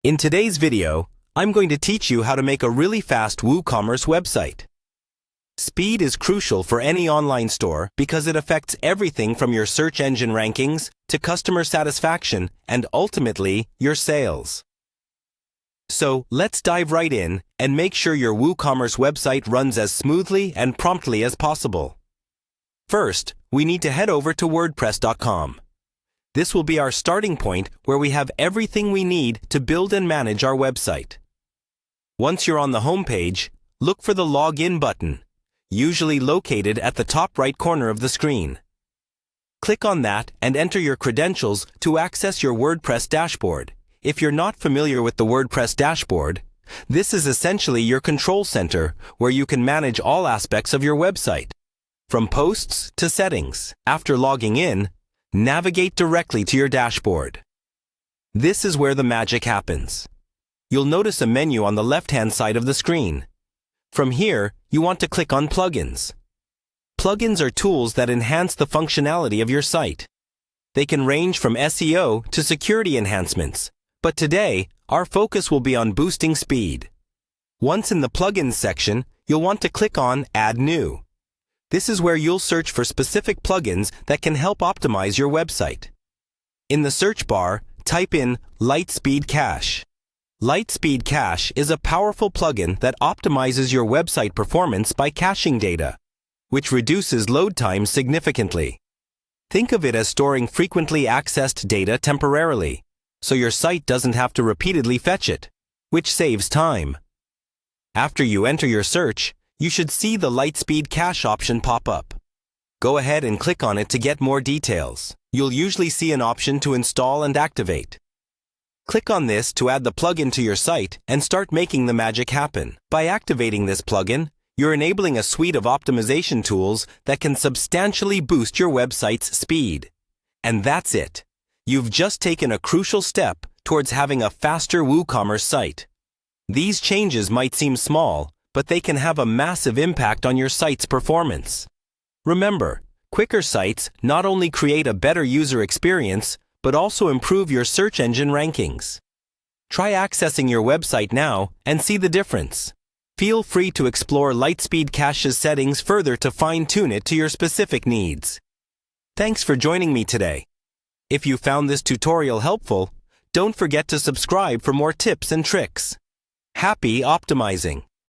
In today's video, I'm going to teach you how to make a really fast Woocommerce website. Speed is crucial for any online store because it affects everything from your search engine rankings to customer satisfaction and ultimately your sales. So let's dive right in and make sure your Woocommerce website runs as smoothly and promptly as possible. First, we need to head over to WordPress.com. This will be our starting point where we have everything we need to build and manage our website. Once you're on the home page, look for the Login button, usually located at the top right corner of the screen. Click on that and enter your credentials to access your WordPress dashboard. If you're not familiar with the WordPress dashboard, this is essentially your control center where you can manage all aspects of your website, from posts to settings. After logging in, navigate directly to your dashboard. This is where the magic happens. You'll notice a menu on the left-hand side of the screen. From here, you want to click on Plugins. Plugins are tools that enhance the functionality of your site. They can range from SEO to security enhancements, but today, our focus will be on boosting speed. Once in the Plugins section, you'll want to click on Add New. This is where you'll search for specific plugins that can help optimize your website. In the search bar, type in Lightspeed Cache. Lightspeed Cache is a powerful plugin that optimizes your website performance by caching data, which reduces load time significantly. Think of it as storing frequently accessed data temporarily, so your site doesn't have to repeatedly fetch it, which saves time. After you enter your search, you should see the Lightspeed Cache option pop up. Go ahead and click on it to get more details. You'll usually see an option to install and activate. Click on this to add the plugin to your site and start making the magic happen. By activating this plugin, you're enabling a suite of optimization tools that can substantially boost your website's speed. And that's it. You've just taken a crucial step towards having a faster WooCommerce site. These changes might seem small, but they can have a massive impact on your site's performance. Remember, quicker sites not only create a better user experience, but also improve your search engine rankings. Try accessing your website now and see the difference. Feel free to explore Lightspeed Cache's settings further to fine-tune it to your specific needs. Thanks for joining me today. If you found this tutorial helpful, don't forget to subscribe for more tips and tricks. Happy optimizing!